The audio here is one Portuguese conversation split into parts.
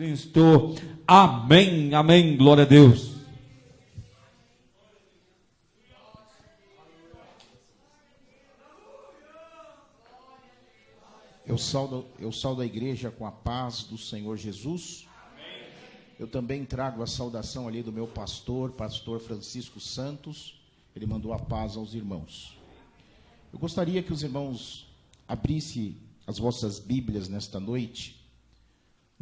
Cristo. Amém, amém, glória a Deus. Eu saudo a igreja com a paz do Senhor Jesus. Amém. Eu também trago a saudação ali do meu pastor Francisco Santos. Ele mandou a paz aos irmãos. Eu gostaria que os irmãos abrissem as vossas Bíblias nesta noite,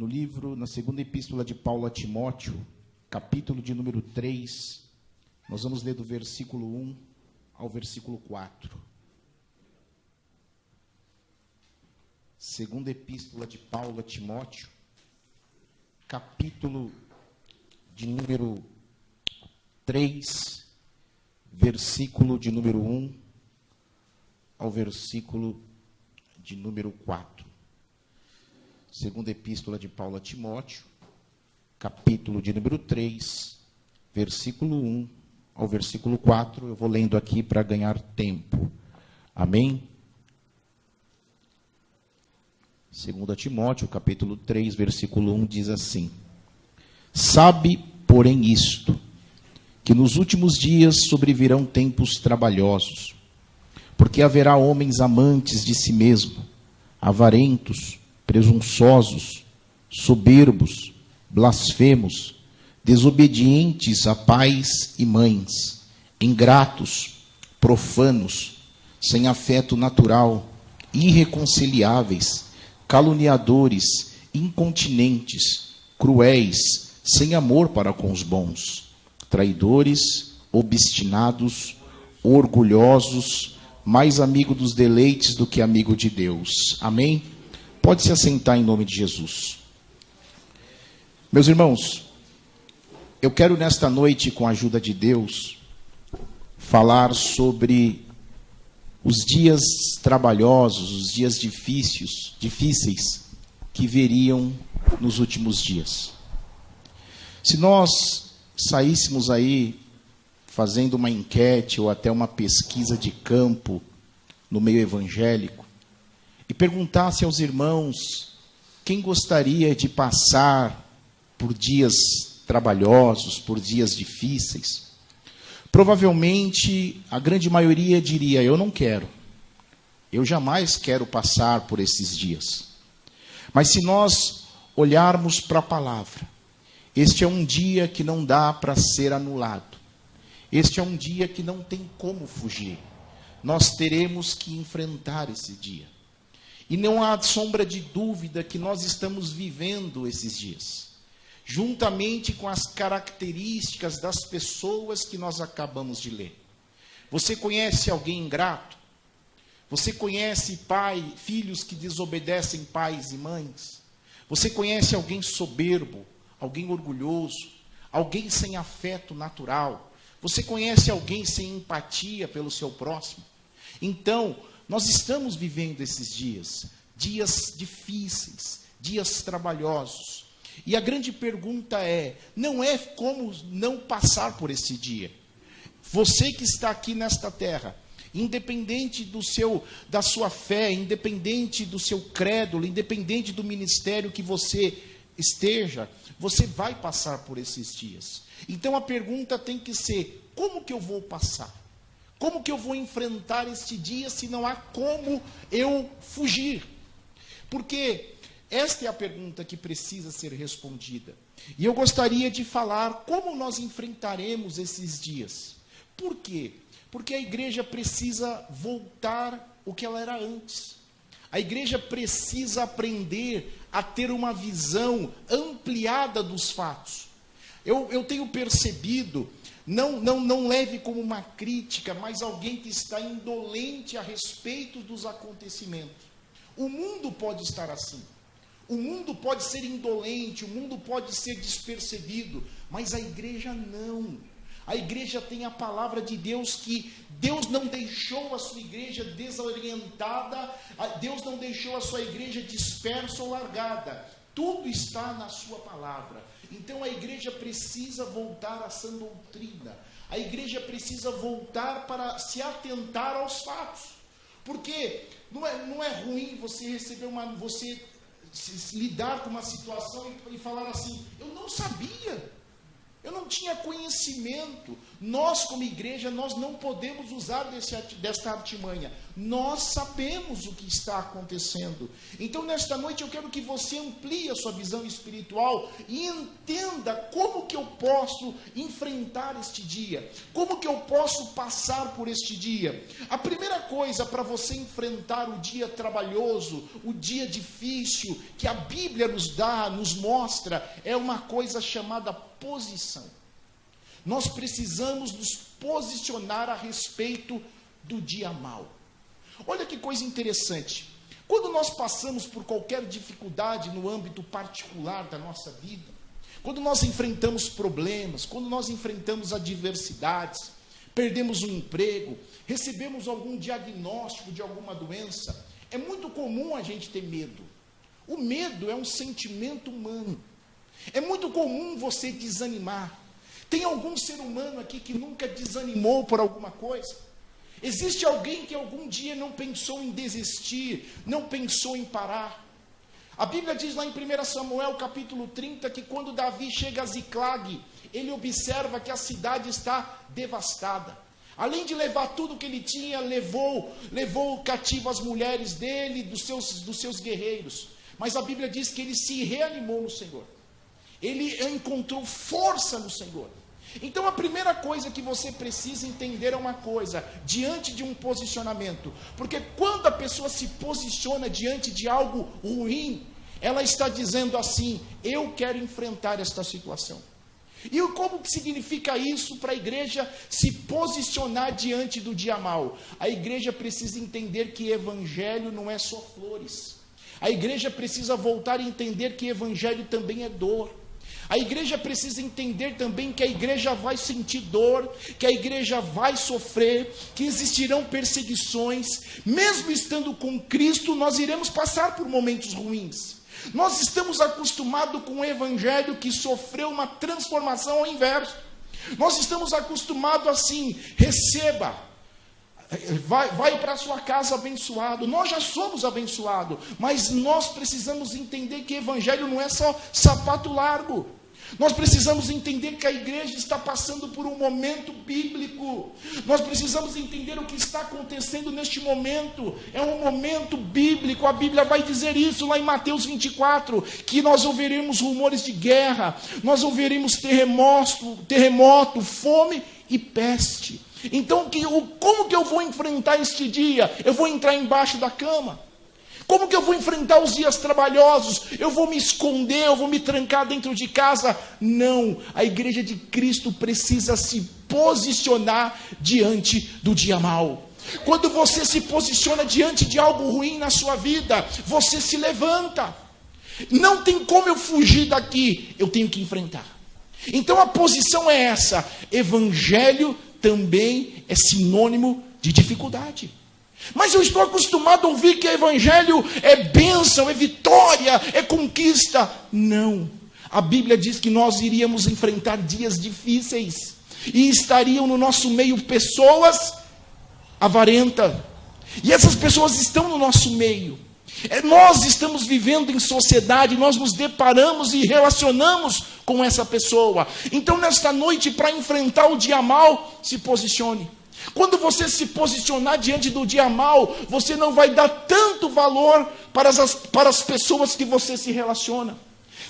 no livro, na segunda epístola de Paulo a Timóteo, capítulo de número 3, nós vamos ler do versículo 1 ao versículo 4. Segunda epístola de Paulo a Timóteo, capítulo de número 3, versículo de número 1 ao versículo de número 4. Segunda epístola de Paulo a Timóteo, capítulo de número 3, versículo 1 ao versículo 4. Eu vou lendo aqui para ganhar tempo. Amém? Segunda Timóteo, capítulo 3, versículo 1, diz assim: Sabe, porém, isto, que nos últimos dias sobrevirão tempos trabalhosos, porque haverá homens amantes de si mesmo, avarentos, presunçosos, soberbos, blasfemos, desobedientes a pais e mães, ingratos, profanos, sem afeto natural, irreconciliáveis, caluniadores, incontinentes, cruéis, sem amor para com os bons, traidores, obstinados, orgulhosos, mais amigo dos deleites do que amigo de Deus. Amém? Pode se assentar em nome de Jesus. Meus irmãos, eu quero nesta noite, com a ajuda de Deus, falar sobre os dias trabalhosos, os dias difíceis que viriam nos últimos dias. Se nós saíssemos aí fazendo uma enquete ou até uma pesquisa de campo no meio evangélico e perguntasse aos irmãos quem gostaria de passar por dias trabalhosos, por dias difíceis, provavelmente a grande maioria diria: eu não quero, eu jamais quero passar por esses dias. Mas se nós olharmos para a palavra, este é um dia que não dá para ser anulado. Este é um dia que não tem como fugir. Nós teremos que enfrentar esse dia. E não há sombra de dúvida que nós estamos vivendo esses dias, juntamente com as características das pessoas que nós acabamos de ler. Você conhece alguém ingrato? Você conhece filhos que desobedecem pais e mães? Você conhece alguém soberbo, alguém orgulhoso, alguém sem afeto natural? Você conhece alguém sem empatia pelo seu próximo? Então, nós estamos vivendo esses dias difíceis, dias trabalhosos. E a grande pergunta não é como não passar por esse dia. Você que está aqui nesta terra, independente da sua fé, independente do seu crédulo, independente do ministério que você esteja, você vai passar por esses dias. Então a pergunta tem que ser: como que eu vou passar? Como que eu vou enfrentar este dia se não há como eu fugir? Porque esta é a pergunta que precisa ser respondida. E eu gostaria de falar como nós enfrentaremos esses dias. Por quê? Porque a igreja precisa voltar o que ela era antes. A igreja precisa aprender a ter uma visão ampliada dos fatos. Eu tenho percebido, não leve como uma crítica, mas alguém que está indolente a respeito dos acontecimentos. O mundo pode estar assim. O mundo pode ser indolente, o mundo pode ser despercebido, mas a igreja não. A igreja tem a palavra de Deus, que Deus não deixou a sua igreja desorientada, Deus não deixou a sua igreja dispersa ou largada. Tudo está na sua palavra. Então a igreja precisa voltar à sã doutrina. A igreja precisa voltar para se atentar aos fatos. Porque não é ruim você receber você lidar com uma situação e falar assim: eu não sabia, eu não tinha conhecimento. Nós, como igreja, nós não podemos usar desta artimanha. Nós sabemos o que está acontecendo. Então, nesta noite, eu quero que você amplie a sua visão espiritual e entenda como que eu posso enfrentar este dia, como que eu posso passar por este dia. A primeira coisa para você enfrentar o dia trabalhoso, o dia difícil, que a Bíblia nos dá, nos mostra, é uma coisa chamada posição. Nós precisamos nos posicionar a respeito do dia mau. Olha que coisa interessante. Quando nós passamos por qualquer dificuldade no âmbito particular da nossa vida, quando nós enfrentamos problemas, quando nós enfrentamos adversidades, perdemos um emprego, recebemos algum diagnóstico de alguma doença, é muito comum a gente ter medo. O medo é um sentimento humano. É muito comum você desanimar. Tem algum ser humano aqui que nunca desanimou por alguma coisa? Existe alguém que algum dia não pensou em desistir, não pensou em parar? A Bíblia diz lá em 1 Samuel capítulo 30 que quando Davi chega a Ziclag, ele observa que a cidade está devastada. Além de levar tudo que ele tinha, levou cativo as mulheres dele, dos seus guerreiros. Mas a Bíblia diz que ele se reanimou no Senhor. Ele encontrou força no Senhor. Então a primeira coisa que você precisa entender é uma coisa, diante de um posicionamento. Porque quando a pessoa se posiciona diante de algo ruim, ela está dizendo assim: eu quero enfrentar esta situação. E como que significa isso para a igreja se posicionar diante do dia mau? A igreja precisa entender que evangelho não é só flores. A igreja precisa voltar a entender que evangelho também é dor. A igreja precisa entender também que a igreja vai sentir dor, que a igreja vai sofrer, que existirão perseguições. Mesmo estando com Cristo, nós iremos passar por momentos ruins. Nós estamos acostumados com o evangelho que sofreu uma transformação ao inverso. Nós estamos acostumados assim: receba, vai para a sua casa abençoado. Nós já somos abençoados, mas nós precisamos entender que evangelho não é só sapato largo. Nós precisamos entender que a igreja está passando por um momento bíblico. Nós precisamos entender o que está acontecendo neste momento. É um momento bíblico. A Bíblia vai dizer isso lá em Mateus 24, que nós ouviremos rumores de guerra, nós ouviremos terremoto, fome e peste. Então, como que eu vou enfrentar este dia? Eu vou entrar embaixo da cama? Como que eu vou enfrentar os dias trabalhosos? Eu vou me esconder, eu vou me trancar dentro de casa? Não, a igreja de Cristo precisa se posicionar diante do dia mau. Quando você se posiciona diante de algo ruim na sua vida, você se levanta. Não tem como eu fugir daqui, eu tenho que enfrentar. Então a posição é essa: evangelho também é sinônimo de dificuldade. Mas eu estou acostumado a ouvir que evangelho é bênção, é vitória, é conquista. Não. A Bíblia diz que nós iríamos enfrentar dias difíceis. E estariam no nosso meio pessoas avarentas. E essas pessoas estão no nosso meio. Nós estamos vivendo em sociedade, nós nos deparamos e relacionamos com essa pessoa. Então nesta noite, para enfrentar o dia mau, se posicione. Quando você se posicionar diante do dia mau, você não vai dar tanto valor para as pessoas que você se relaciona.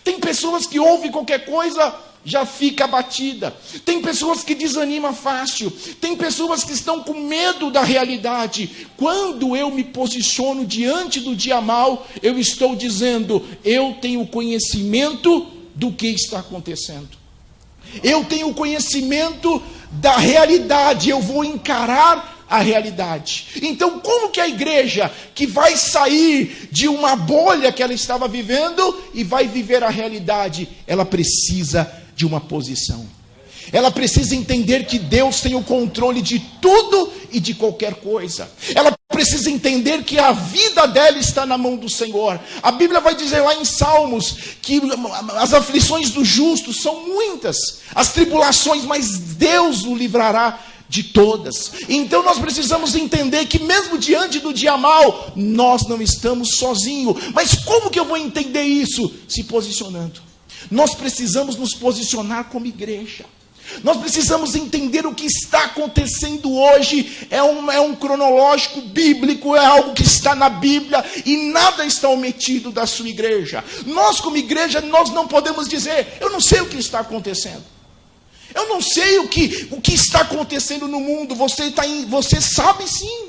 Tem pessoas que ouvem qualquer coisa, já fica abatida. Tem pessoas que desanimam fácil. Tem pessoas que estão com medo da realidade. Quando eu me posiciono diante do dia mau, eu estou dizendo: eu tenho conhecimento do que está acontecendo. Eu tenho conhecimento da realidade, eu vou encarar a realidade. Então, como que a igreja que vai sair de uma bolha que ela estava vivendo e vai viver a realidade, ela precisa de uma posição. Ela precisa entender que Deus tem o controle de tudo e de qualquer coisa. Ela precisa entender que a vida dela está na mão do Senhor. A Bíblia vai dizer lá em Salmos que as aflições do justo são muitas, as tribulações, mas Deus o livrará de todas. Então nós precisamos entender que mesmo diante do dia mau, nós não estamos sozinhos. Mas como que eu vou entender isso? Se posicionando. Nós precisamos nos posicionar como igreja. Nós precisamos entender o que está acontecendo hoje. É um cronológico bíblico, é algo que está na Bíblia e nada está omitido da sua igreja. Nós como igreja, nós não podemos dizer, eu não sei o que está acontecendo. Eu não sei o que está acontecendo no mundo. Você sabe sim.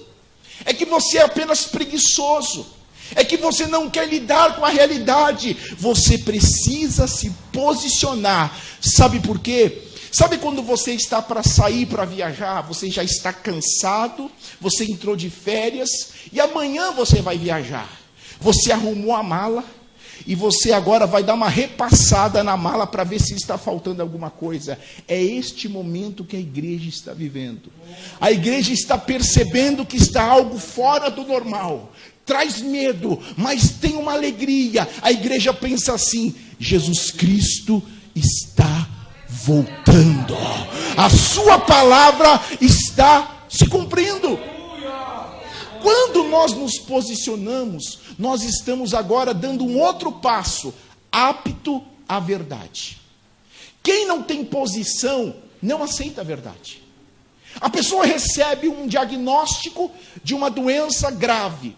É que você é apenas preguiçoso. É que você não quer lidar com a realidade. Você precisa se posicionar. Sabe por quê? Sabe quando você está para sair para viajar? Você já está cansado. Você entrou de férias. E amanhã você vai viajar. Você arrumou a mala. E você agora vai dar uma repassada na mala para ver se está faltando alguma coisa. É este momento que a igreja está vivendo. A igreja está percebendo que está algo fora do normal. Traz medo, mas tem uma alegria. A igreja pensa assim: Jesus Cristo está voltando. A sua palavra está se cumprindo. Quando nós nos posicionamos, nós estamos agora dando um outro passo, apto à verdade. Quem não tem posição, não aceita a verdade. A pessoa recebe um diagnóstico de uma doença grave.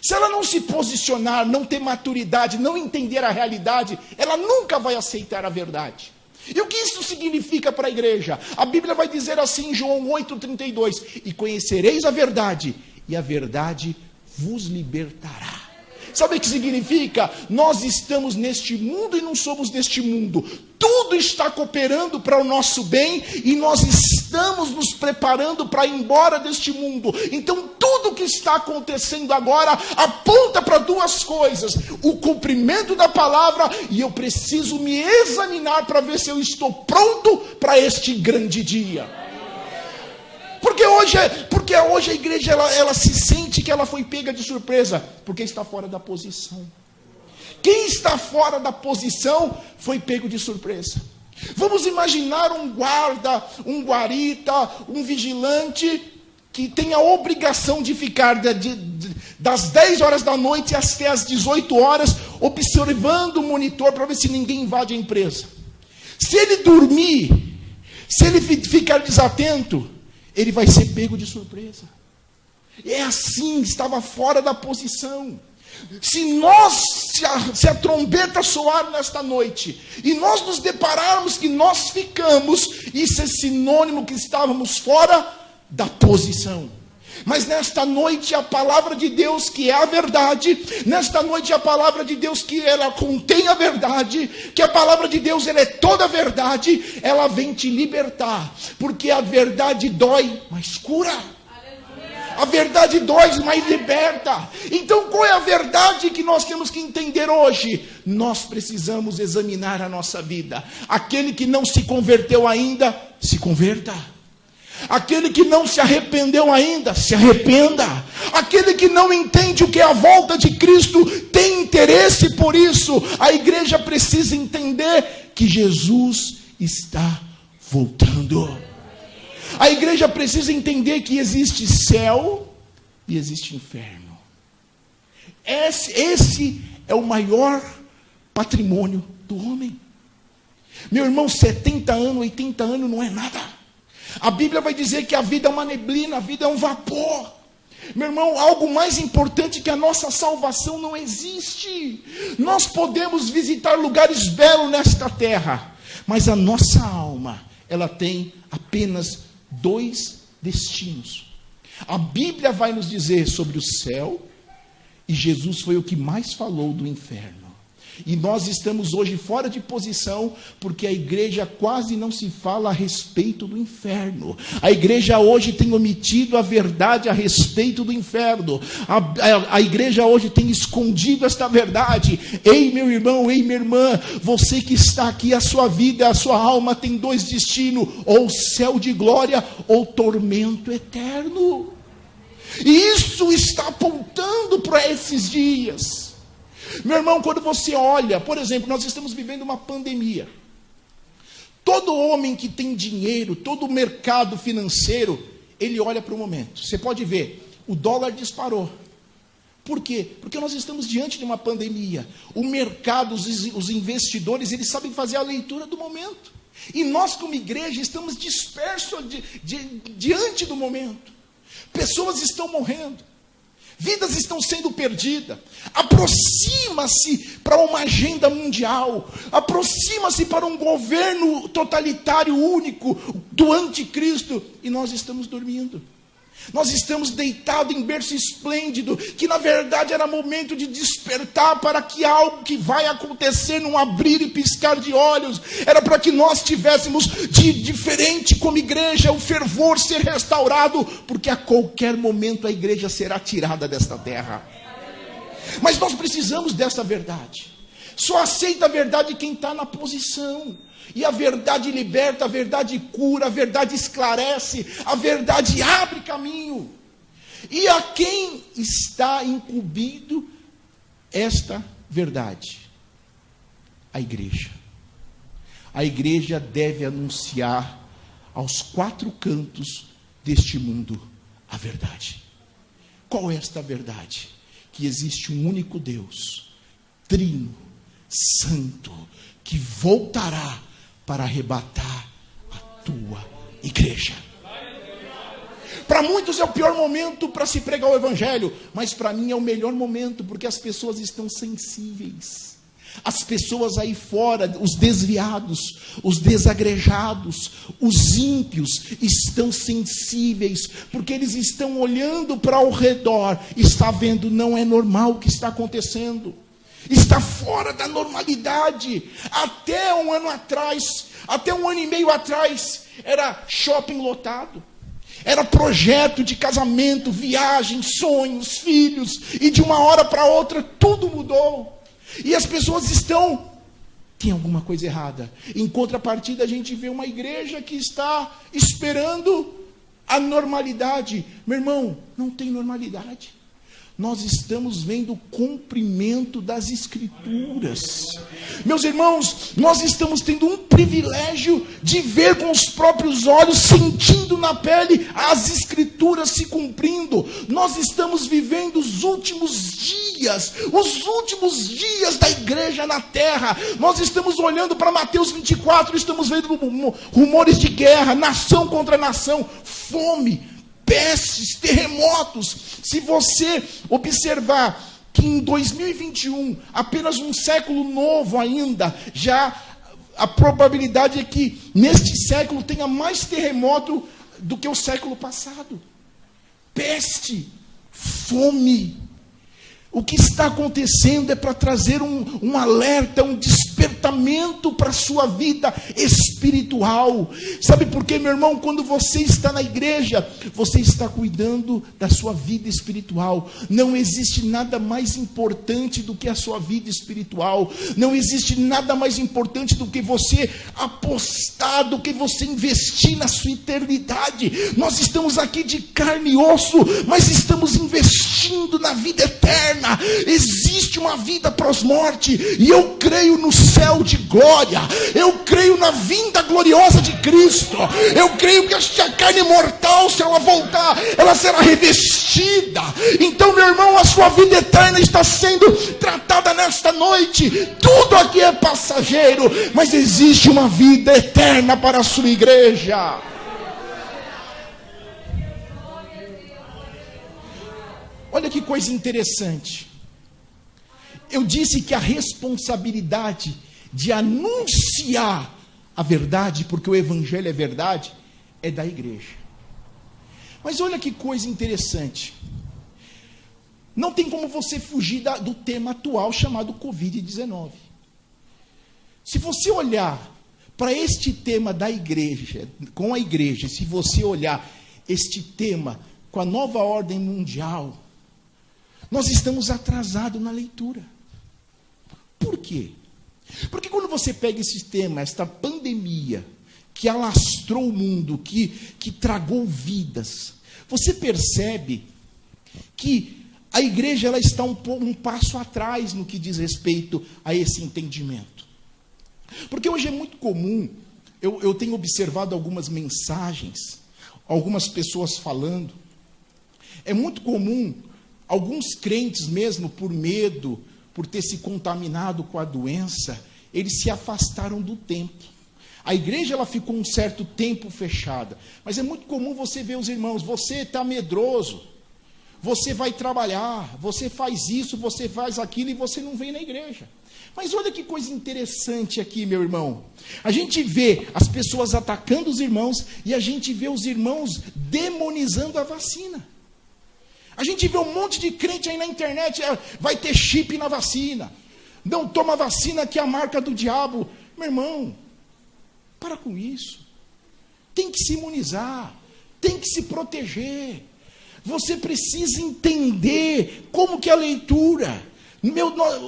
Se ela não se posicionar, não ter maturidade, não entender a realidade, ela nunca vai aceitar a verdade. E o que isso significa para a igreja? A Bíblia vai dizer assim em João 8,32: e conhecereis a verdade, e a verdade vos libertará. Sabe o que significa? Nós estamos neste mundo e não somos deste mundo. Tudo está cooperando para o nosso bem e nós estamos nos preparando para ir embora deste mundo. Então tudo que está acontecendo agora aponta para duas coisas: o cumprimento da palavra, e eu preciso me examinar para ver se eu estou pronto para este grande dia. Porque hoje a igreja ela se sente que ela foi pega de surpresa, porque está fora da posição. Quem está fora da posição foi pego de surpresa. Vamos imaginar um guarda, um guarita, um vigilante que tem a obrigação de ficar das 10 horas da noite até as 18 horas observando o monitor para ver se ninguém invade a empresa. Se ele dormir, se ele ficar desatento, ele vai ser pego de surpresa. É assim, estava fora da posição. Se a trombeta soar nesta noite, e nós nos depararmos que nós ficamos, isso é sinônimo que estávamos fora da posição. Mas nesta noite a palavra de Deus, que é a verdade, nesta noite a palavra de Deus, que ela contém a verdade, que a palavra de Deus ela é toda a verdade, ela vem te libertar, porque a verdade dói, mas cura. A verdade dói, mas liberta. Então qual é a verdade que nós temos que entender hoje? Nós precisamos examinar a nossa vida. Aquele que não se converteu ainda, se converta. Aquele que não se arrependeu ainda, se arrependa. Aquele que não entende o que é a volta de Cristo, tem interesse por isso. A igreja precisa entender que Jesus está voltando. A igreja precisa entender que existe céu e existe inferno. Esse é o maior patrimônio do homem. Meu irmão, 70 anos, 80 anos não é nada. A Bíblia vai dizer que a vida é uma neblina, a vida é um vapor. Meu irmão, algo mais importante que a nossa salvação não existe. Nós podemos visitar lugares belos nesta terra, mas a nossa alma, ela tem apenas 2 destinos. A Bíblia vai nos dizer sobre o céu, e Jesus foi o que mais falou do inferno. E nós estamos hoje fora de posição, porque a igreja quase não se fala a respeito do inferno. A igreja hoje tem omitido a verdade a respeito do inferno. A igreja hoje tem escondido esta verdade. Ei, meu irmão, ei, minha irmã, você que está aqui, a sua vida, a sua alma tem 2 destinos: ou céu de glória, ou tormento eterno. E isso está apontando para esses dias. Meu irmão, quando você olha, por exemplo, nós estamos vivendo uma pandemia. Todo homem que tem dinheiro, todo mercado financeiro, ele olha para o momento. Você pode ver, o dólar disparou. Por quê? Porque nós estamos diante de uma pandemia. O mercado, os investidores, eles sabem fazer a leitura do momento. E nós, como igreja, estamos dispersos diante do momento. Pessoas estão morrendo. Vidas estão sendo perdidas. Aproxima-se para uma agenda mundial. Aproxima-se para um governo totalitário único do anticristo. E nós estamos dormindo. Nós estamos deitados em berço esplêndido, que na verdade era momento de despertar para que algo que vai acontecer num abrir e piscar de olhos, era para que nós tivéssemos de diferente como igreja, o fervor ser restaurado, porque a qualquer momento a igreja será tirada desta terra. Mas nós precisamos dessa verdade. Só aceita a verdade quem está na posição. E a verdade liberta, a verdade cura, a verdade esclarece, a verdade abre caminho. E a quem está incumbido esta verdade? A igreja. A igreja deve anunciar aos quatro cantos deste mundo a verdade. Qual é esta verdade? Que existe um único Deus, trino, santo, que voltará para arrebatar a tua igreja. Para muitos é o pior momento para se pregar o evangelho, mas para mim é o melhor momento, porque as pessoas estão sensíveis. As pessoas aí fora, os desviados, os desagrejados, os ímpios, estão sensíveis, porque eles estão olhando para ao redor, está vendo, não é normal o que está acontecendo. Está fora da normalidade. Até um ano atrás, até um ano e meio atrás, era shopping lotado, era projeto de casamento, viagem, sonhos, filhos, e de uma hora para outra tudo mudou, e as pessoas tem alguma coisa errada. Em contrapartida, a gente vê uma igreja que está esperando a normalidade. Meu irmão, não tem normalidade. Nós estamos vendo o cumprimento das Escrituras. Meus irmãos, nós estamos tendo um privilégio de ver com os próprios olhos, sentindo na pele as Escrituras se cumprindo. Nós estamos vivendo os últimos dias da igreja na terra. Nós estamos olhando para Mateus 24, estamos vendo rumores de guerra, nação contra nação, fome, pestes, terremotos. Se você observar que em 2021, apenas um século novo ainda, já a probabilidade é que neste século tenha mais terremoto do que o século passado. Peste, fome. O que está acontecendo é para trazer um alerta, um despertamento para a sua vida espiritual. Sabe por quê, meu irmão? Quando você está na igreja, você está cuidando da sua vida espiritual. Não existe nada mais importante do que a sua vida espiritual. Não existe nada mais importante do que você apostar, do que você investir na sua eternidade. Nós estamos aqui de carne e osso, mas estamos investindo na vida eterna. Existe uma vida pós-morte, e eu creio no céu de glória, eu creio na vinda gloriosa de Cristo, eu creio que esta carne mortal, se ela voltar, ela será revestida. Então, meu irmão, a sua vida eterna está sendo tratada nesta noite. Tudo aqui é passageiro, mas existe uma vida eterna para a sua igreja. Olha que coisa interessante. Eu disse que a responsabilidade de anunciar a verdade, porque o evangelho é verdade, é da igreja. Mas olha que coisa interessante. Não tem como você fugir do tema atual chamado Covid-19. Se você olhar para este tema da igreja, com a igreja, se você olhar este tema com a nova ordem mundial, nós estamos atrasados na leitura. Por quê? Porque quando você pega esse tema, esta pandemia, que alastrou o mundo, que tragou vidas, você percebe que a igreja ela está um passo atrás no que diz respeito a esse entendimento. Porque hoje é muito comum eu tenho observado algumas mensagens, algumas pessoas falando. É muito comum, alguns crentes mesmo, por medo, por ter se contaminado com a doença, eles se afastaram do templo. A igreja ela ficou um certo tempo fechada. Mas é muito comum você ver os irmãos, você está medroso, você vai trabalhar, você faz isso, você faz aquilo e você não vem na igreja. Mas olha que coisa interessante aqui, meu irmão. A gente vê as pessoas atacando os irmãos e a gente vê os irmãos demonizando a vacina. A gente vê um monte de crente aí na internet, vai ter chip na vacina. Não toma vacina que é a marca do diabo. Meu irmão, para com isso. Tem que se imunizar, tem que se proteger. Você precisa entender como que é a leitura.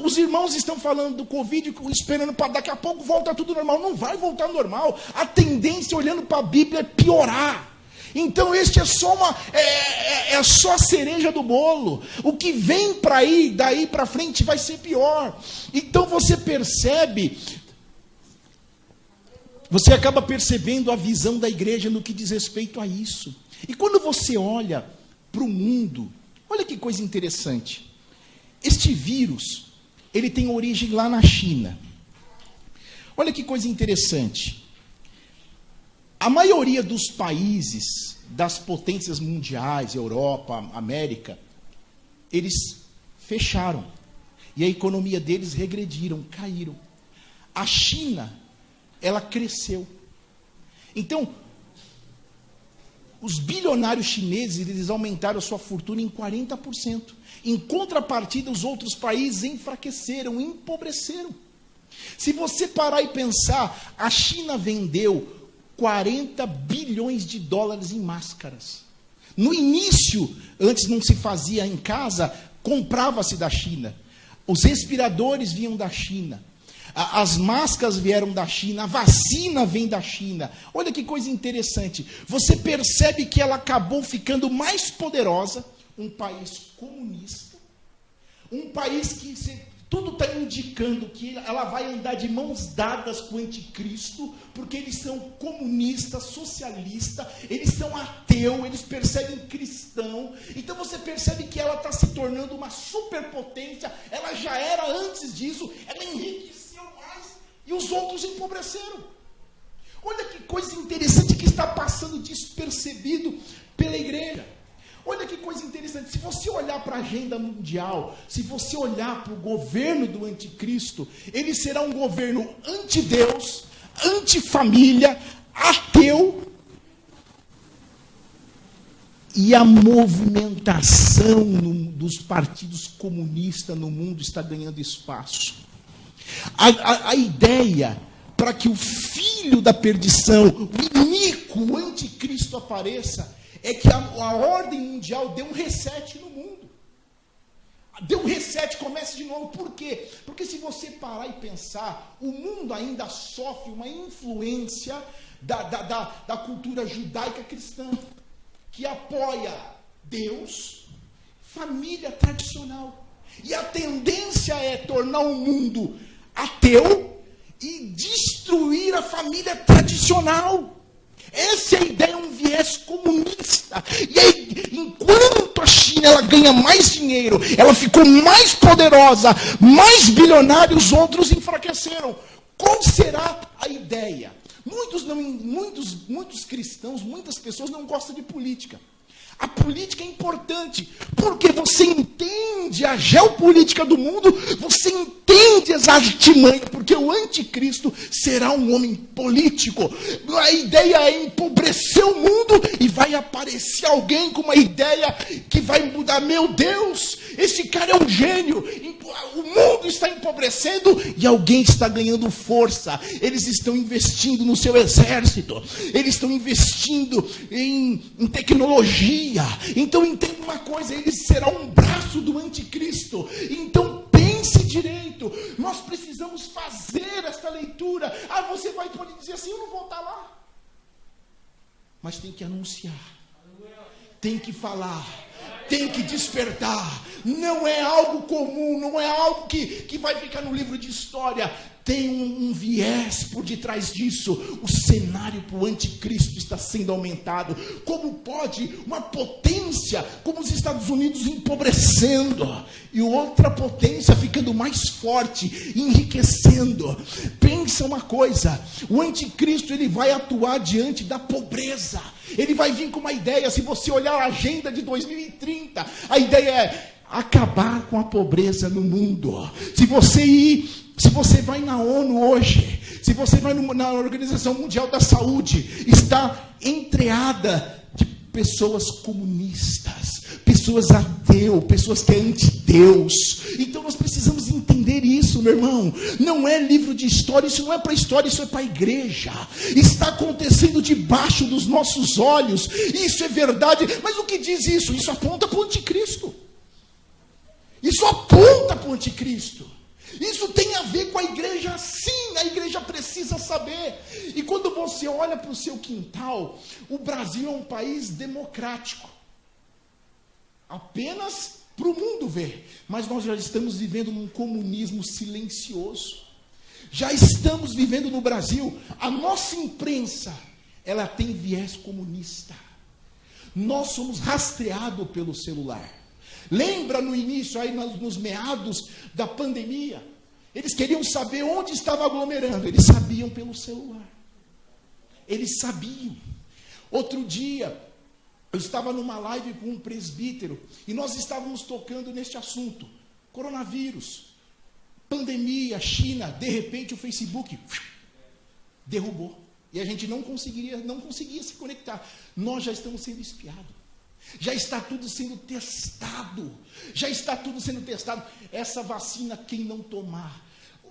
Os irmãos estão falando do Covid, esperando para daqui a pouco volta tudo normal. Não vai voltar normal. A tendência, olhando para a Bíblia, é piorar. Então, este é só a cereja do bolo. O que vem para aí, daí para frente, vai ser pior. Então, você percebe, você acaba percebendo a visão da igreja no que diz respeito a isso. E quando você olha para o mundo, olha que coisa interessante. Este vírus, ele tem origem lá na China. Olha que coisa interessante. A maioria dos países, das potências mundiais, Europa, América, eles fecharam. E a economia deles regrediram, caíram. A China, ela cresceu. Então, os bilionários chineses, eles aumentaram a sua fortuna em 40%. Em contrapartida, os outros países enfraqueceram, empobreceram. Se você parar e pensar, a China vendeu 40 bilhões de dólares em máscaras. No início, antes não se fazia em casa, comprava-se da China. Os respiradores vinham da China. As máscaras vieram da China, a vacina vem da China. Olha que coisa interessante. Você percebe que ela acabou ficando mais poderosa. Um país comunista, um país que tudo está indicando que ela vai andar de mãos dadas com o anticristo, porque eles são comunistas, socialistas, eles são ateus, eles perseguem cristão. Então você percebe que ela está se tornando uma superpotência. Ela já era antes disso, ela enriqueceu mais e os outros empobreceram. Olha que coisa interessante que está passando despercebido pela igreja. Olha que coisa interessante, se você olhar para a agenda mundial, se você olhar para o governo do anticristo, ele será um governo anti-Deus, anti-família, ateu, e a movimentação dos partidos comunistas no mundo está ganhando espaço. A ideia para que o filho da perdição, o iníquo, o anticristo apareça, é que a ordem mundial deu um reset no mundo. Deu um reset, comece de novo. Por quê? Porque se você parar e pensar, o mundo ainda sofre uma influência da cultura judaica cristã, que apoia Deus, família tradicional. E a tendência é tornar o mundo ateu e destruir a família tradicional. Essa é a ideia, um viés comunista. E aí, enquanto a China ela ganha mais dinheiro, ela ficou mais poderosa, mais bilionária, os outros enfraqueceram. Qual será a ideia? Muitos cristãos, muitas pessoas não gostam de política. A política é importante, porque você entende a geopolítica do mundo, você entende as artimanhas, porque o anticristo será um homem político. A ideia é empobrecer o mundo e vai aparecer alguém com uma ideia que vai mudar. Meu Deus, esse cara é um gênio, o mundo está empobrecendo e alguém está ganhando força. Eles estão investindo no seu exército, eles estão investindo em tecnologia. Então entenda uma coisa, ele será um braço do anticristo. Então pense direito. Nós precisamos fazer esta leitura. Você vai poder dizer assim, eu não vou estar lá. Mas tem que anunciar, tem que falar, tem que despertar. Não é algo comum, não é algo que vai ficar no livro de história. tem um viés por detrás disso. O cenário para o anticristo está sendo aumentado. Como pode uma potência como os Estados Unidos empobrecendo e outra potência ficando mais forte, enriquecendo? Pensa uma coisa, o anticristo ele vai atuar diante da pobreza. Ele vai vir com uma ideia. Se você olhar a agenda de 2030, a ideia é acabar com a pobreza no mundo. Se você vai na ONU hoje, se você vai na Organização Mundial da Saúde, está entreada de pessoas comunistas, pessoas ateus, pessoas que é anti-Deus. Então nós precisamos entender isso, meu irmão. Não é livro de história, isso não é para a história, isso é para a igreja. Está acontecendo debaixo dos nossos olhos, isso é verdade. Mas o que diz isso? Isso aponta para o anticristo. Isso aponta para o anticristo. Isso tem a ver com a igreja, sim, a igreja precisa saber. E quando você olha para o seu quintal, o Brasil é um país democrático. Apenas para o mundo ver. Mas nós já estamos vivendo num comunismo silencioso. Já estamos vivendo no Brasil, a nossa imprensa, ela tem viés comunista. Nós somos rastreados pelo celular. Lembra no início, aí nos meados da pandemia, eles queriam saber onde estava aglomerando. Eles sabiam pelo celular. Eles sabiam. Outro dia, eu estava numa live com um presbítero, e nós estávamos tocando neste assunto. Coronavírus, pandemia, China, de repente o Facebook derrubou. E a gente não conseguia se conectar. Nós já estamos sendo espiados. Já está tudo sendo testado. Já está tudo sendo testado. Essa vacina, quem não tomar,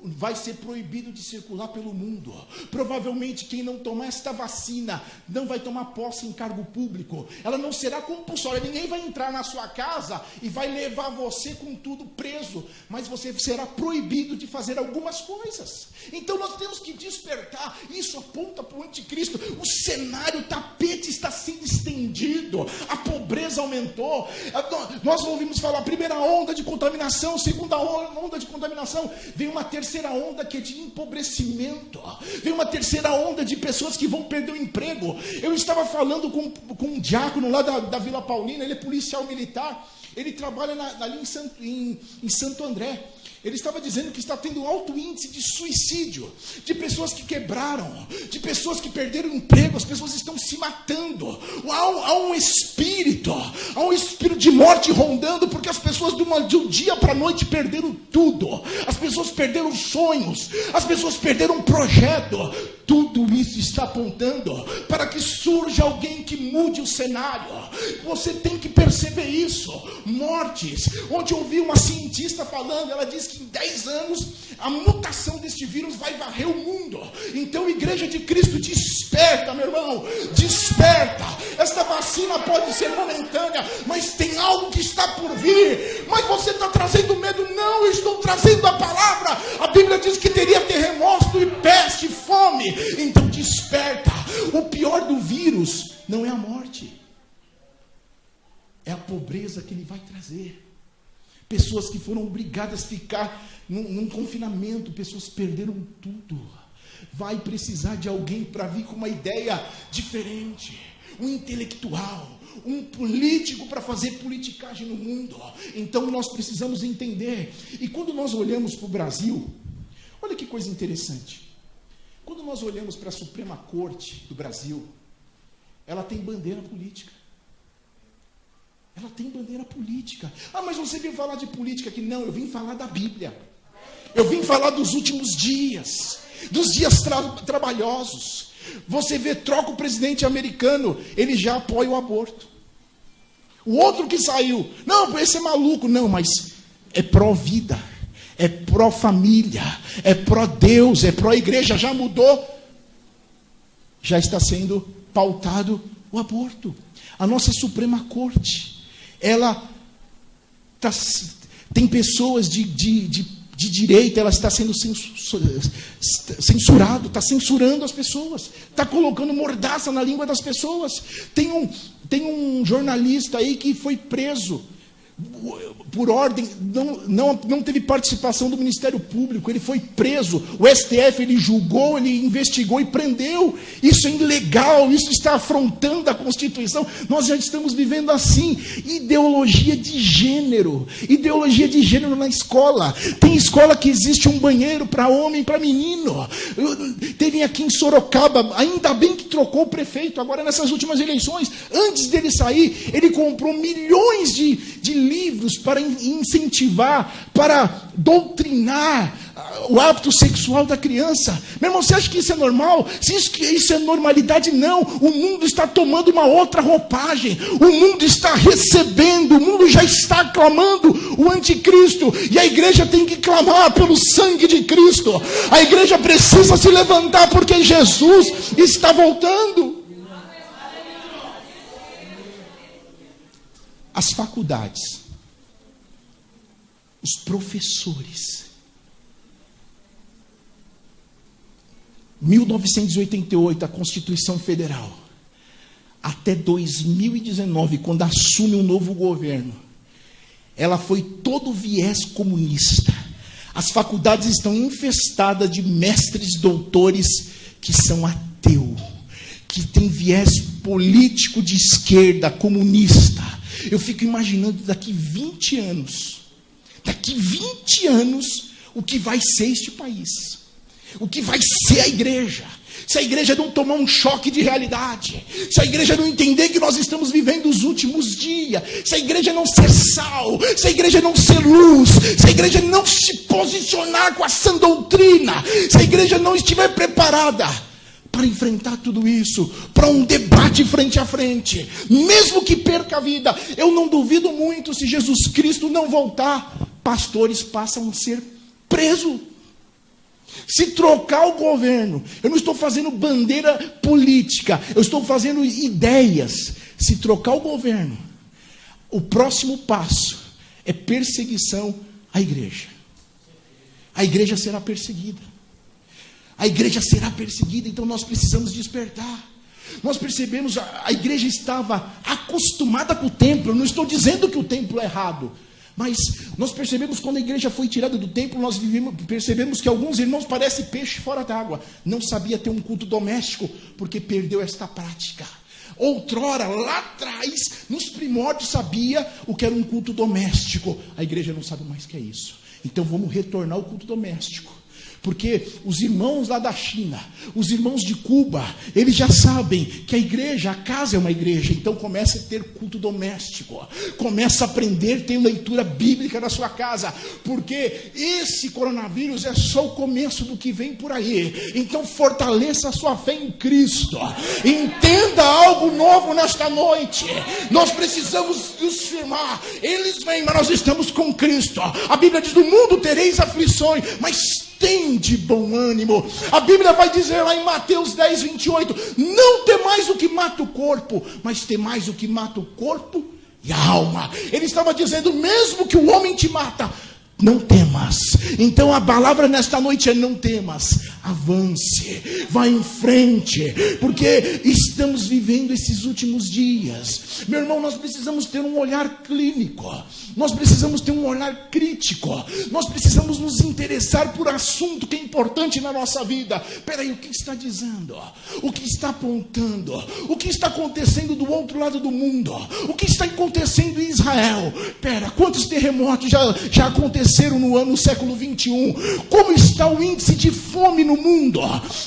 vai ser proibido de circular pelo mundo. Provavelmente quem não tomar esta vacina não vai tomar posse em cargo público. Ela não será compulsória. Ninguém vai entrar na sua casa e vai levar você com tudo preso. Mas você será proibido de fazer algumas coisas. Então nós temos que despertar. Isso aponta para o anticristo. O cenário, o tapete está sendo estendido. A pobreza aumentou. Nós ouvimos falar primeira onda de contaminação, segunda onda de contaminação. Vem uma terceira onda que é de empobrecimento. Vem uma terceira onda de pessoas que vão perder o emprego. Eu estava falando com um diácono lá da Vila Paulina. Ele é policial militar. Ele trabalha ali em Santo André. Ele estava dizendo que está tendo um alto índice de suicídio, de pessoas que quebraram, de pessoas que perderam o emprego, as pessoas estão se matando. Há um espírito de morte rondando, porque as pessoas de um dia para a noite perderam tudo. As pessoas perderam sonhos, as pessoas perderam um projeto. Tudo isso está apontando para que surja alguém que mude o cenário. Você tem que perceber isso. Mortes. Ontem eu ouvi uma cientista falando, ela disse que em 10 anos a mutação deste vírus vai varrer o mundo. Então, Igreja de Cristo, desperta, meu irmão, desperta. Esta vacina pode ser momentânea, mas tem algo que está por vir. Mas você está trazendo medo? Não, eu estou trazendo a palavra. A Bíblia diz que teria terremoto e peste, fome. Então desperta. O pior do vírus não é a morte, é a pobreza que ele vai trazer. Pessoas que foram obrigadas a ficar num confinamento, pessoas perderam tudo. Vai precisar de alguém para vir com uma ideia diferente, um intelectual, um político para fazer politicagem no mundo. Então nós precisamos entender. E quando nós olhamos para o Brasil, olha que coisa interessante. Quando nós olhamos para a Suprema Corte do Brasil, ela tem bandeira política. Ela tem bandeira política. Ah, mas você veio falar de política aqui? Não, eu vim falar da Bíblia. Eu vim falar dos últimos dias, dos dias trabalhosos. Você vê, troca o presidente americano, ele já apoia o aborto. O outro que saiu, não, esse é maluco. Não, mas é pró-vida, é pró-família, é pró-Deus, é pró-igreja. Já mudou, já está sendo pautado o aborto. A nossa Suprema Corte, ela tem pessoas de direita, ela está sendo censurado, está censurando as pessoas, está colocando mordaça na língua das pessoas. Tem um jornalista aí que foi preso por ordem, não teve participação do Ministério Público, ele foi preso, o STF ele julgou, ele investigou e prendeu. Isso é ilegal, isso está afrontando a Constituição. Nós já estamos vivendo assim, ideologia de gênero na escola. Tem escola que existe um banheiro para homem e para menino. Teve aqui em Sorocaba, ainda bem que trocou o prefeito agora nessas últimas eleições. Antes dele sair, ele comprou milhões de livros para incentivar, para doutrinar o hábito sexual da criança. Meu irmão, você acha que isso é normal? Se isso é normalidade, não. O mundo está tomando uma outra roupagem. O mundo está recebendo, o mundo já está clamando o anticristo. E a igreja tem que clamar pelo sangue de Cristo. A igreja precisa se levantar porque Jesus está voltando. As faculdades, os professores. 1988, a Constituição Federal. Até 2019, quando assume um novo governo, ela foi todo viés comunista. As faculdades estão infestadas de mestres doutores que são ateus, que têm viés político de esquerda, comunista. Eu fico imaginando daqui 20 anos, o que vai ser este país, o que vai ser a igreja. Se a igreja não tomar um choque de realidade, se a igreja não entender que nós estamos vivendo os últimos dias, se a igreja não ser sal, se a igreja não ser luz, se a igreja não se posicionar com a sã doutrina, se a igreja não estiver preparada para enfrentar tudo isso, para um debate frente a frente, mesmo que perca a vida, eu não duvido muito, se Jesus Cristo não voltar, pastores passam a ser presos. Se trocar o governo, eu não estou fazendo bandeira política, eu estou fazendo ideias. Se trocar o governo, o próximo passo é perseguição à igreja. A igreja será perseguida. A igreja será perseguida, então nós precisamos despertar. Nós percebemos, a igreja estava acostumada com o templo. Eu não estou dizendo que o templo é errado, mas nós percebemos, quando a igreja foi tirada do templo, nós percebemos que alguns irmãos parecem peixe fora d'água. Não sabia ter um culto doméstico, porque perdeu esta prática. Outrora, lá atrás, nos primórdios, sabia o que era um culto doméstico. A igreja não sabe mais o que é isso. Então vamos retornar ao culto doméstico. Porque os irmãos lá da China, os irmãos de Cuba, eles já sabem que a igreja, a casa é uma igreja. Então começa a ter culto doméstico. Começa a aprender, ter leitura bíblica na sua casa. Porque esse coronavírus é só o começo do que vem por aí. Então fortaleça a sua fé em Cristo. Entenda algo novo nesta noite. Nós precisamos nos firmar. Eles vêm, mas nós estamos com Cristo. A Bíblia diz: no mundo tereis aflições, mas tem de bom ânimo. A Bíblia vai dizer lá em Mateus 10, 28, não temais o que mata o corpo, mas temais o que mata o corpo e a alma. Ele estava dizendo, mesmo que o homem te mata, não temas. Então a palavra nesta noite é: não temas, avance, vá em frente, porque estamos vivendo esses últimos dias. Meu irmão, nós precisamos ter um olhar clínico, nós precisamos ter um olhar crítico, nós precisamos nos interessar por assunto que é importante na nossa vida. Peraí, o que está dizendo? O que está apontando? O que está acontecendo do outro lado do mundo? O que está acontecendo em Israel? Quantos terremotos já aconteceram no século 21? Como está o índice de fome no mundo?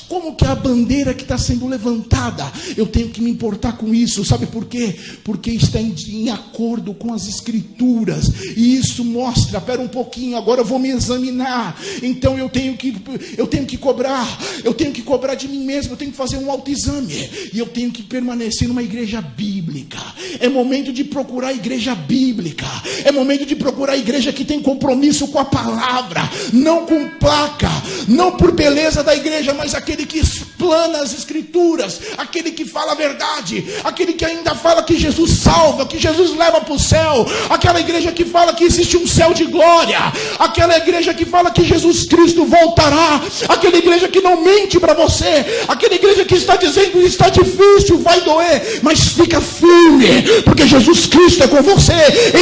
Como que é a bandeira que está sendo levantada? Eu tenho que me importar com isso. Sabe por quê? Porque está em acordo com as escrituras. E isso mostra, espera um pouquinho, agora eu vou me examinar. Então eu tenho que cobrar de mim mesmo. Eu tenho que fazer um autoexame. E eu tenho que permanecer numa igreja bíblica. É momento de procurar a igreja bíblica. É momento de procurar a igreja que tem compromisso com a palavra, não com placa, não por beleza cabeça da igreja, mas aquele que explana as escrituras, aquele que fala a verdade, aquele que ainda fala que Jesus salva, que Jesus leva para o céu, aquela igreja que fala que existe um céu de glória, aquela igreja que fala que Jesus Cristo voltará, aquela igreja que não mente para você, aquela igreja que está dizendo está difícil, vai doer, mas fica firme, porque Jesus Cristo é com você.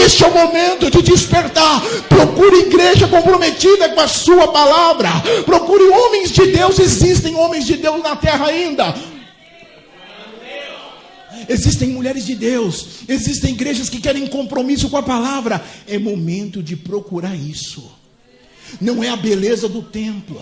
Este é o momento de despertar. Procure igreja comprometida com a sua palavra, procure homens de Deus. Existem homens de Deus na terra ainda, existem mulheres de Deus, existem igrejas que querem compromisso com a palavra. É momento de procurar isso. Não é a beleza do templo,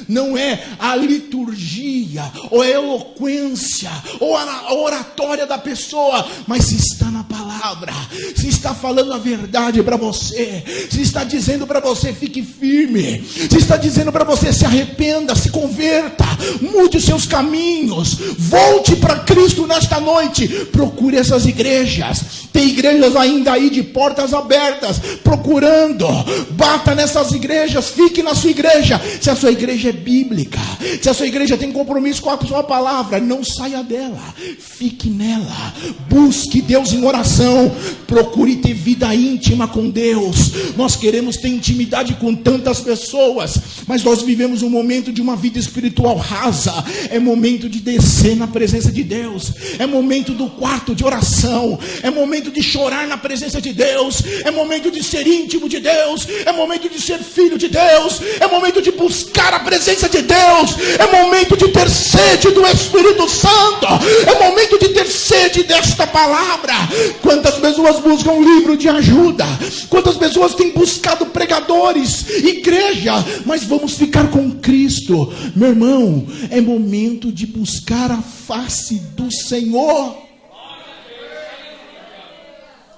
não é a liturgia, ou a eloquência, ou a oratória da pessoa, mas se está na palavra, se está falando a verdade para você, se está dizendo para você fique firme, se está dizendo para você se arrependa, se converta, mude os seus caminhos, volte para Cristo nesta noite. Procure essas igrejas. Tem igrejas ainda aí de portas abertas, procurando. Bata nessas igrejas, fique na sua igreja. Se a sua igreja é bíblica, se a sua igreja tem compromisso com a sua palavra, não saia dela, fique nela. Busque Deus em oração, procure ter vida íntima com Deus. Nós queremos ter intimidade com tantas pessoas, mas nós vivemos um momento de uma vida espiritual rasa. É momento de descer na presença de Deus, é momento do quarto de oração, é momento de chorar na presença de Deus, é momento de ser íntimo de Deus, é momento de ser filho de Deus, é momento de buscar a presença de Deus, é momento de ter sede do Espírito Santo, é momento de ter sede desta palavra. Quantas pessoas buscam um livro de ajuda, quantas pessoas têm buscado pregadores, igreja, mas vamos ficar com Cristo. Meu irmão, é momento de buscar a face do Senhor.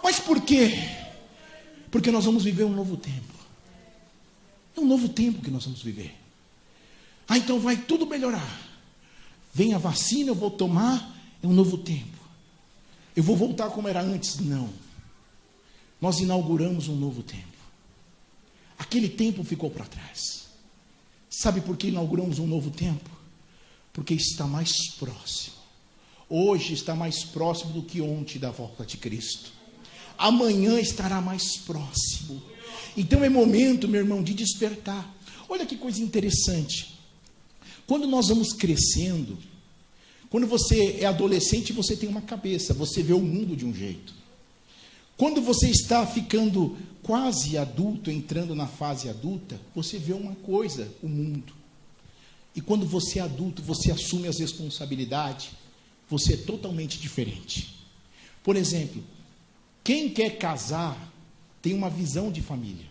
Mas por quê? Porque nós vamos viver um novo tempo. É um novo tempo que nós vamos viver. Então vai tudo melhorar. Vem a vacina, eu vou tomar, é um novo tempo. Eu vou voltar como era antes. Não. Nós inauguramos um novo tempo. Aquele tempo ficou para trás. Sabe por que inauguramos um novo tempo? Porque está mais próximo. Hoje está mais próximo do que ontem da volta de Cristo. Amanhã estará mais próximo. Então é momento, meu irmão, de despertar. Olha que coisa interessante. Quando nós vamos crescendo, quando você é adolescente, você tem uma cabeça, você vê o mundo de um jeito. Quando você está ficando quase adulto, entrando na fase adulta, você vê uma coisa, o mundo. E quando você é adulto, você assume as responsabilidades, você é totalmente diferente. Por exemplo, quem quer casar tem uma visão de família.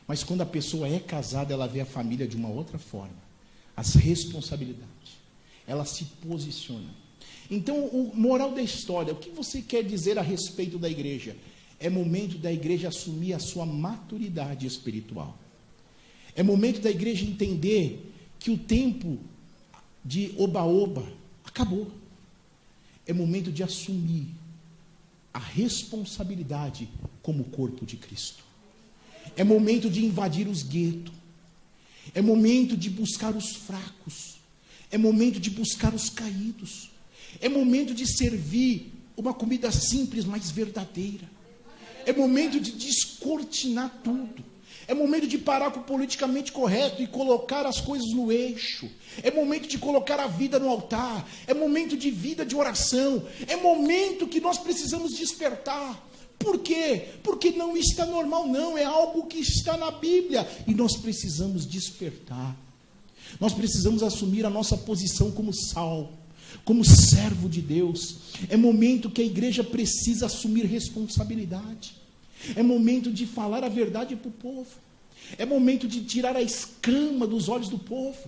Mas quando a pessoa é casada, ela vê a família de uma outra forma. As responsabilidades. Ela se posiciona. Então, o moral da história, o que você quer dizer a respeito da igreja? É momento da igreja assumir a sua maturidade espiritual. É momento da igreja entender que o tempo de oba-oba acabou. É momento de assumir a responsabilidade como corpo de Cristo. É momento de invadir os guetos. É momento de buscar os fracos. É momento de buscar os caídos. É momento de servir uma comida simples, mas verdadeira. É momento de descortinar tudo. É momento de parar com o politicamente correto e colocar as coisas no eixo. É momento de colocar a vida no altar. É momento de vida de oração. É momento que nós precisamos despertar. Por quê? Porque não está normal, não. É algo que está na Bíblia. E nós precisamos despertar. Nós precisamos assumir a nossa posição como sal, como servo de Deus. É momento que a igreja precisa assumir responsabilidade. É momento de falar a verdade para o povo. É momento de tirar a escama dos olhos do povo.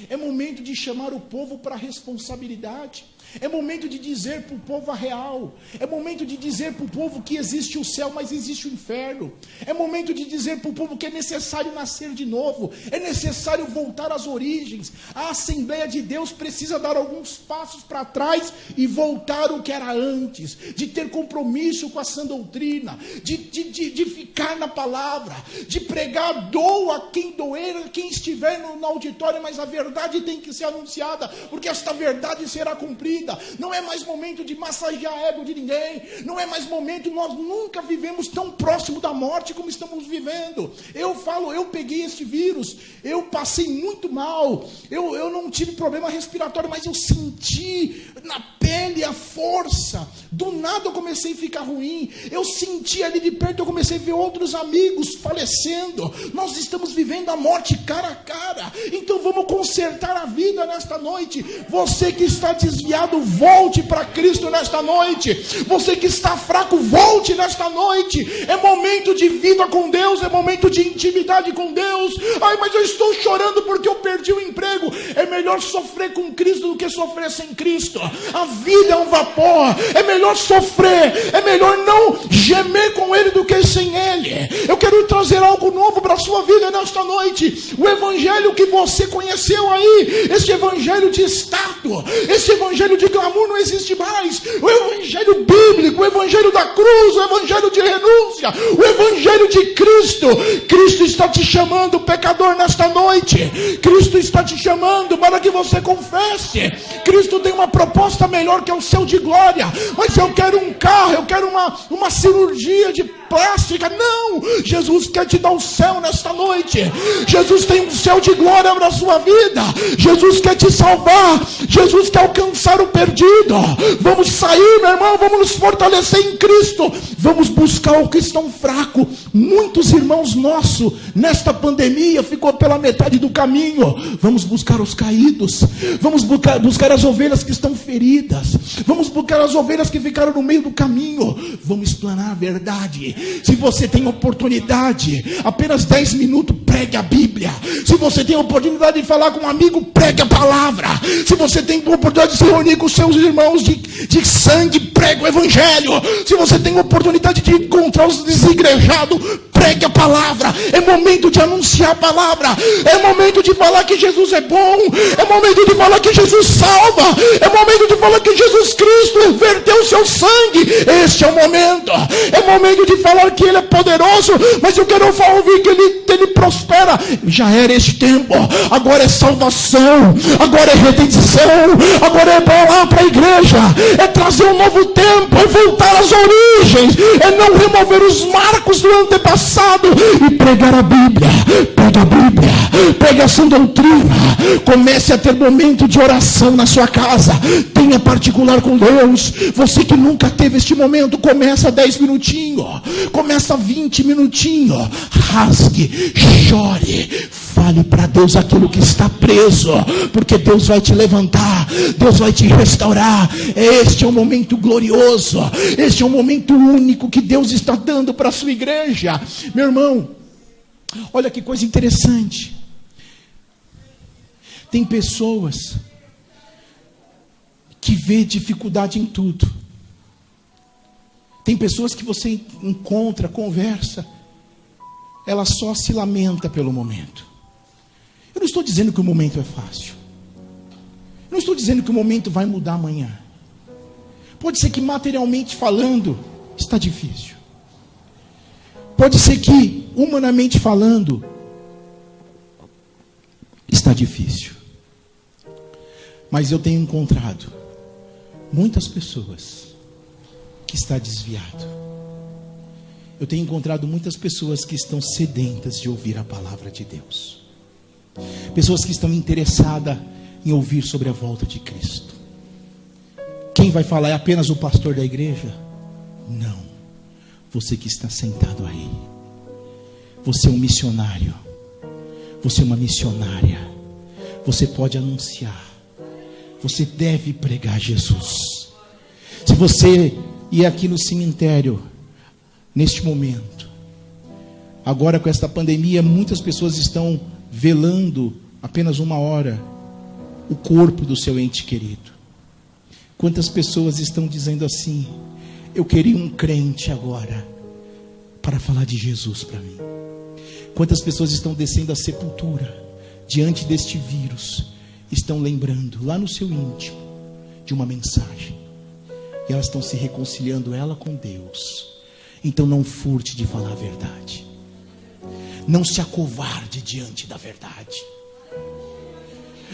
É momento de chamar o povo para a responsabilidade. É momento de dizer para o povo a real. É momento de dizer para o povo que existe o céu, mas existe o inferno. É momento de dizer para o povo que é necessário nascer de novo. É necessário voltar às origens. A Assembleia de Deus precisa dar alguns passos para trás e voltar o que era antes. De ter compromisso com a sã doutrina. De ficar na palavra. De pregar, doa quem doer, quem estiver no auditório, mas a verdade tem que ser anunciada, porque esta verdade será cumprida. Não é mais momento de massagear o ego de ninguém. Não é mais momento, nós nunca vivemos tão próximo da morte como estamos vivendo. Eu peguei este vírus, eu passei muito mal, eu não tive problema respiratório, mas eu senti na pele a força. Do nada eu comecei a ficar ruim. Eu senti ali de perto, eu comecei a ver outros amigos falecendo. Nós estamos vivendo a morte cara a cara. Então vamos consertar a vida nesta noite. Você que está desviado, volte para Cristo nesta noite. Você que está fraco, volte nesta noite. É momento de vida com Deus, é momento de intimidade com Deus. Ai, mas eu estou chorando porque eu perdi o emprego. É melhor sofrer com Cristo do que sofrer sem Cristo. A vida é um vapor. É melhor sofrer, é melhor não gemer com Ele do que sem Ele. Eu quero trazer algo novo para a sua vida nesta noite. O evangelho que você conheceu aí, esse evangelho de status, esse evangelho de glamour não existe mais. O evangelho bíblico, o evangelho da cruz, o evangelho de renúncia, o evangelho de Cristo. Cristo está te chamando, pecador, nesta noite. Cristo está te chamando para que você confesse. Cristo tem uma proposta melhor que é o céu de glória. Mas eu quero um carro, eu quero uma cirurgia de plástica. Não, Jesus quer te dar o céu nesta noite. Jesus tem um céu de glória para a sua vida. Jesus quer te salvar. Jesus quer alcançar o perdido. Vamos sair, meu irmão, vamos nos fortalecer em Cristo. Vamos buscar o que estão fracos. Muitos irmãos nossos nesta pandemia ficou pela metade do caminho. Vamos buscar os caídos. Vamos buscar as ovelhas que estão feridas. Vamos buscar as ovelhas que ficaram no meio do caminho. Vamos explanar a verdade. Se você tem oportunidade, apenas 10 minutos, pregue a Bíblia. Se você tem oportunidade de falar com um amigo, pregue a palavra. Se você tem oportunidade de se reunir com seus irmãos de sangue, pregue o evangelho. Se você tem oportunidade de encontrar os desigrejados, pregue a palavra. É momento de anunciar a palavra. É momento de falar que Jesus é bom. É momento de falar que Jesus salva. É momento de falar que Jesus Cristo verteu o seu sangue. Este é o momento. É momento de falar que Ele é poderoso. Mas eu quero ouvir que Ele prospera. Já era este tempo. Agora é salvação. Agora é redenção. Agora é para lá, para a igreja. É trazer um novo tempo. É voltar às origens. É não remover os marcos do antepassado. E pregar a Bíblia. Pega a Bíblia. Pega a sã doutrina. Comece a ter momento de oração na sua casa. Tenha particular com Deus. Você que nunca teve este momento, começa 10 minutinhos. Começa 20 minutinhos. Rasgue, chore, fale para Deus aquilo que está preso, porque Deus vai te levantar, Deus vai te restaurar. Este é um momento glorioso, este é um momento único que Deus está dando para a sua igreja. Meu irmão, olha que coisa interessante. Tem pessoas que vê dificuldade em tudo. Tem pessoas que você encontra, conversa, ela só se lamenta pelo momento. Eu não estou dizendo que o momento é fácil. Eu não estou dizendo que o momento vai mudar amanhã. Pode ser que materialmente falando, está difícil. Pode ser que humanamente falando, está difícil. Mas eu tenho encontrado muitas pessoas que está desviado. Eu tenho encontrado muitas pessoas que estão sedentas de ouvir a palavra de Deus. Pessoas que estão interessadas em ouvir sobre a volta de Cristo. Quem vai falar é apenas o pastor da igreja? Não. Você que está sentado aí. Você é um missionário. Você é uma missionária. Você pode anunciar. Você deve pregar Jesus. Se você ir aqui no cemitério, neste momento, agora com esta pandemia, muitas pessoas estão velando apenas 1 hora o corpo do seu ente querido. Quantas pessoas estão dizendo assim: eu queria um crente agora para falar de Jesus para mim. Quantas pessoas estão descendo à sepultura diante deste vírus, estão lembrando lá no seu íntimo de uma mensagem, e elas estão se reconciliando ela com Deus. Então não furte de falar a verdade, não se acovarde diante da verdade,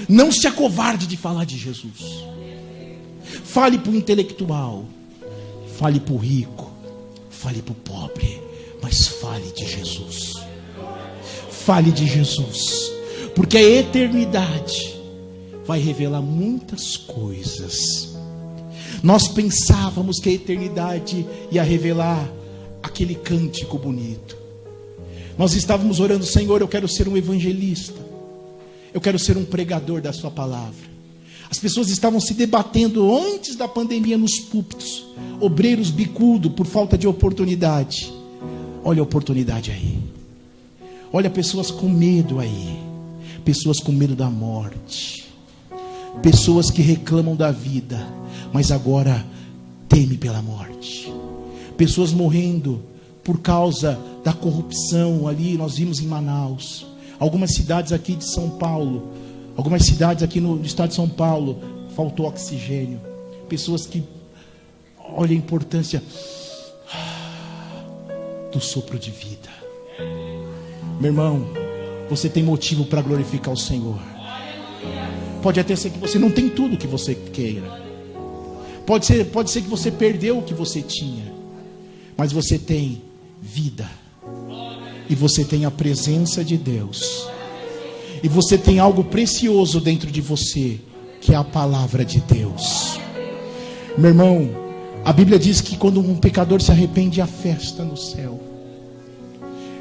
não se acovarde de falar de Jesus. Fale para o intelectual, fale para o rico, fale para o pobre, mas fale de Jesus. Fale de Jesus, porque a eternidade vai revelar muitas coisas. Nós pensávamos que a eternidade ia revelar aquele cântico bonito. Nós estávamos orando: Senhor, eu quero ser um evangelista, eu quero ser um pregador da sua palavra. As pessoas estavam se debatendo antes da pandemia nos púlpitos, obreiros bicudos por falta de oportunidade. Olha a oportunidade aí. Olha pessoas com medo aí, pessoas com medo da morte, pessoas que reclamam da vida, mas agora temem pela morte. Pessoas morrendo por causa da corrupção ali, nós vimos em Manaus. Algumas cidades aqui de São Paulo, algumas cidades aqui no estado de São Paulo, faltou oxigênio. Pessoas que, olha a importância do sopro de vida. Meu irmão, você tem motivo para glorificar o Senhor. Pode até ser que você não tem tudo o que você queira. Pode ser que você perdeu o que você tinha. Mas você tem vida. E você tem a presença de Deus. E você tem algo precioso dentro de você, que é a palavra de Deus. Meu irmão, a Bíblia diz que quando um pecador se arrepende, há festa no céu.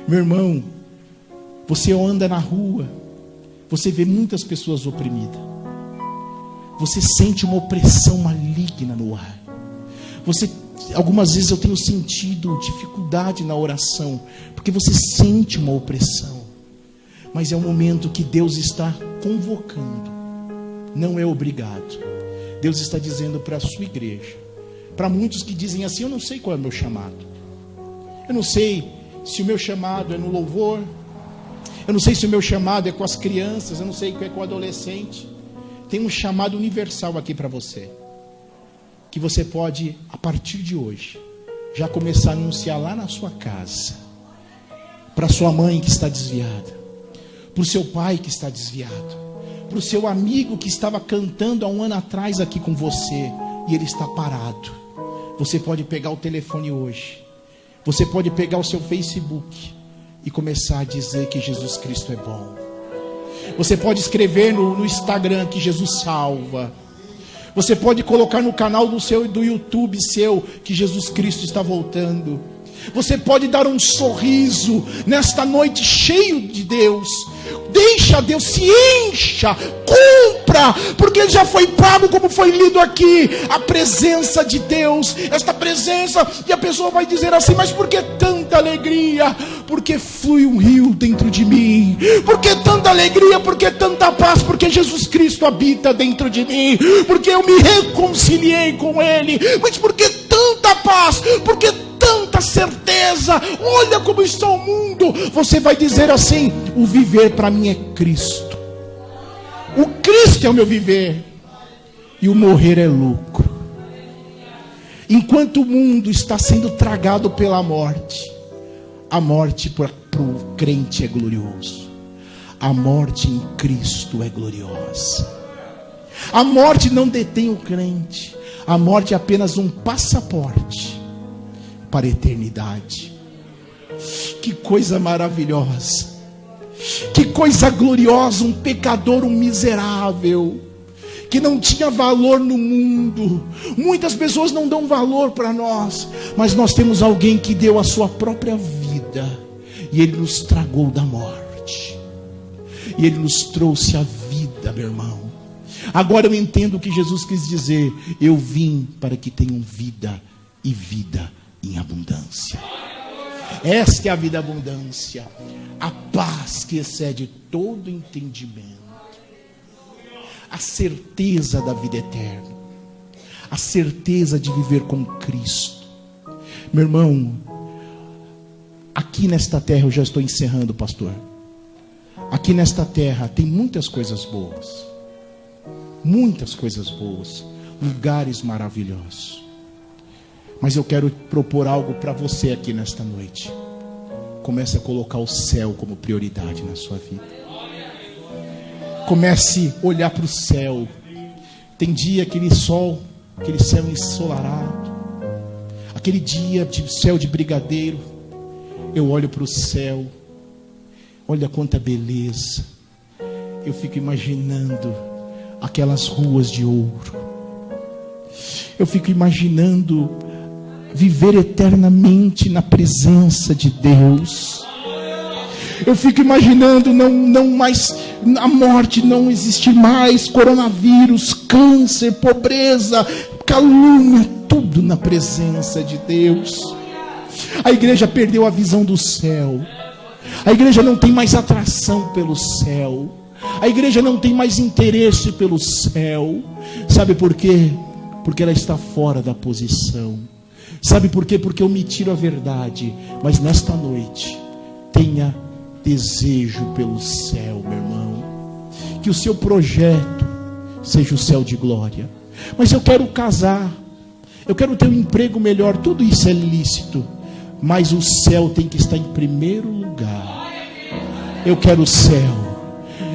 Meu irmão, você anda na rua, você vê muitas pessoas oprimidas. Você sente uma opressão maligna no ar. Algumas vezes eu tenho sentido dificuldade na oração, porque você sente uma opressão. Mas é um momento que Deus está convocando, não é obrigado. Deus está dizendo para a sua igreja, para muitos que dizem assim: eu não sei qual é o meu chamado, eu não sei se o meu chamado é no louvor, eu não sei se o meu chamado é com as crianças, eu não sei se é com o adolescente. Tem um chamado universal aqui para você, que você pode, a partir de hoje, já começar a anunciar lá na sua casa, para sua mãe que está desviada, para o seu pai que está desviado, para o seu amigo que estava cantando há um ano atrás aqui com você, e ele está parado. Você pode pegar o telefone hoje, você pode pegar o seu Facebook e começar a dizer que Jesus Cristo é bom. Você pode escrever no Instagram que Jesus salva. Você pode colocar no canal do YouTube seu que Jesus Cristo está voltando. Você pode dar um sorriso nesta noite cheio de Deus. Deixa Deus, se encha, compra, porque já foi pago, como foi lido aqui, a presença de Deus, esta presença. E a pessoa vai dizer assim: mas por que tanta alegria? Porque flui um rio dentro de mim. Por que tanta alegria? Por que tanta paz? Porque Jesus Cristo habita dentro de mim, porque eu me reconciliei com Ele. Mas por que tanta paz? Porque tanta certeza. Olha como está o mundo. Você vai dizer assim: o viver para mim é Cristo. O Cristo é o meu viver, e o morrer é lucro. Enquanto o mundo está sendo tragado pela morte, a morte para o crente é glorioso. A morte em Cristo é gloriosa. A morte não detém o crente. A morte é apenas um passaporte para a eternidade. Que coisa maravilhosa, que coisa gloriosa. Um pecador, um miserável, que não tinha valor no mundo. Muitas pessoas não dão valor para nós, mas nós temos alguém que deu a sua própria vida, e Ele nos tragou da morte, e Ele nos trouxe a vida, meu irmão. Agora eu entendo o que Jesus quis dizer: eu vim para que tenham vida, e vida em abundância. Esta é a vida abundância, a paz que excede todo entendimento, a certeza da vida eterna, a certeza de viver com Cristo. Meu irmão, aqui nesta terra, eu já estou encerrando, pastor. Aqui nesta terra tem muitas coisas boas. Muitas coisas boas. Lugares maravilhosos. Mas eu quero propor algo para você aqui nesta noite. Comece a colocar o céu como prioridade na sua vida. Comece a olhar para o céu. Tem dia, aquele sol, aquele céu ensolarado, aquele dia de céu de brigadeiro. Eu olho para o céu. Olha quanta beleza. Eu fico imaginando aquelas ruas de ouro. Eu fico imaginando viver eternamente na presença de Deus. Eu fico imaginando não mais a morte, não existir mais, coronavírus, câncer, pobreza, calúnia, tudo na presença de Deus. A igreja perdeu a visão do céu. A igreja não tem mais atração pelo céu. A igreja não tem mais interesse pelo céu. Sabe por quê? Porque ela está fora da posição. Sabe por quê? Porque omitiram a verdade. Mas nesta noite, tenha desejo pelo céu, meu irmão. Que o seu projeto seja o céu de glória. Mas eu quero casar, eu quero ter um emprego melhor. Tudo isso é lícito, mas o céu tem que estar em primeiro lugar. Eu quero o céu.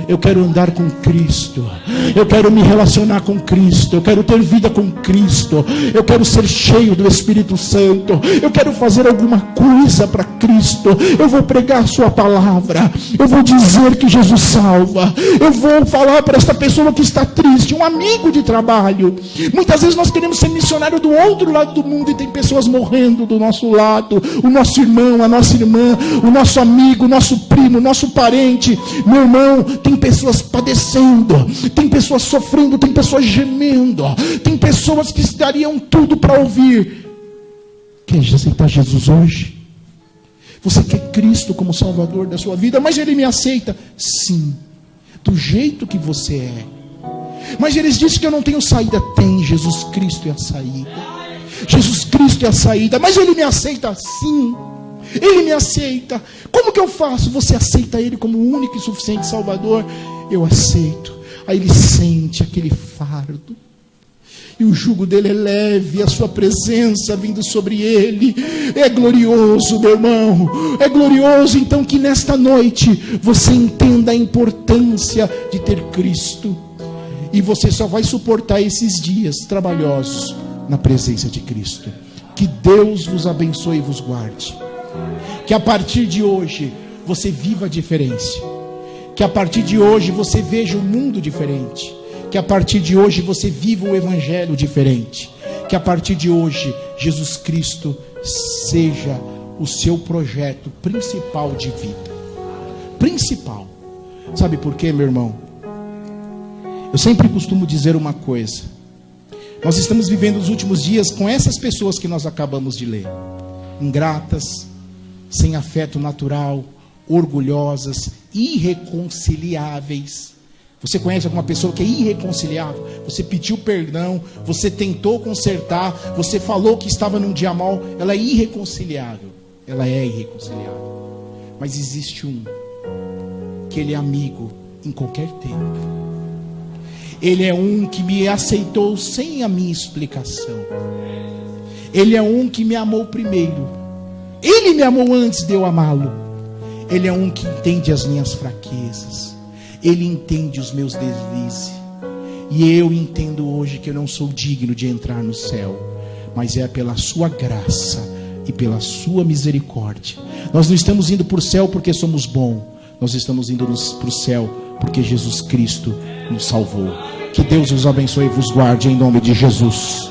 Eu quero andar com Cristo. Eu quero me relacionar com Cristo. Eu quero ter vida com Cristo. Eu quero ser cheio do Espírito Santo. Eu quero fazer alguma coisa para Cristo. Eu vou pregar a sua palavra. Eu vou dizer que Jesus salva. Eu vou falar para esta pessoa que está triste, um amigo de trabalho. Muitas vezes nós queremos ser missionário do outro lado do mundo e tem pessoas morrendo do nosso lado. O nosso irmão, a nossa irmã, o nosso amigo, o nosso primo, o nosso parente. Meu irmão, tem pessoas padecendo, tem pessoas sofrendo, tem pessoas gemendo, tem pessoas que dariam tudo para ouvir. Quer aceitar Jesus hoje? Você quer Cristo como Salvador da sua vida? Mas Ele me aceita? Sim, do jeito que você é. Mas eles dizem que eu não tenho saída. Tem, Jesus Cristo é a saída. Jesus Cristo é a saída. Mas Ele me aceita? Sim, Ele me aceita. Como que eu faço? Você aceita Ele como o único e suficiente Salvador? Eu aceito. Aí ele sente aquele fardo. E o jugo dele é leve, a sua presença vindo sobre ele. É glorioso, meu irmão. É glorioso. Então que nesta noite você entenda a importância de ter Cristo. E você só vai suportar esses dias trabalhosos na presença de Cristo. Que Deus vos abençoe e vos guarde. Que a partir de hoje você viva a diferença. Que a partir de hoje você veja o mundo diferente. Que a partir de hoje você viva o evangelho diferente. Que a partir de hoje Jesus Cristo seja o seu projeto principal de vida. Principal. Sabe por quê, meu irmão? Eu sempre costumo dizer uma coisa. Nós estamos vivendo os últimos dias com essas pessoas que nós acabamos de ler. Ingratas, sem afeto natural, orgulhosas, irreconciliáveis. Você conhece alguma pessoa que é irreconciliável? Você pediu perdão, você tentou consertar, você falou que estava num dia mal. Ela é irreconciliável. Ela é irreconciliável. Mas existe um que ele é amigo em qualquer tempo. Ele é um que me aceitou sem a minha explicação. Ele é um que me amou primeiro. Ele me amou antes de eu amá-lo. Ele é um que entende as minhas fraquezas. Ele entende os meus deslizes. E eu entendo hoje que eu não sou digno de entrar no céu. Mas é pela sua graça e pela sua misericórdia. Nós não estamos indo para o céu porque somos bons. Nós estamos indo para o céu porque Jesus Cristo nos salvou. Que Deus os abençoe e vos guarde em nome de Jesus.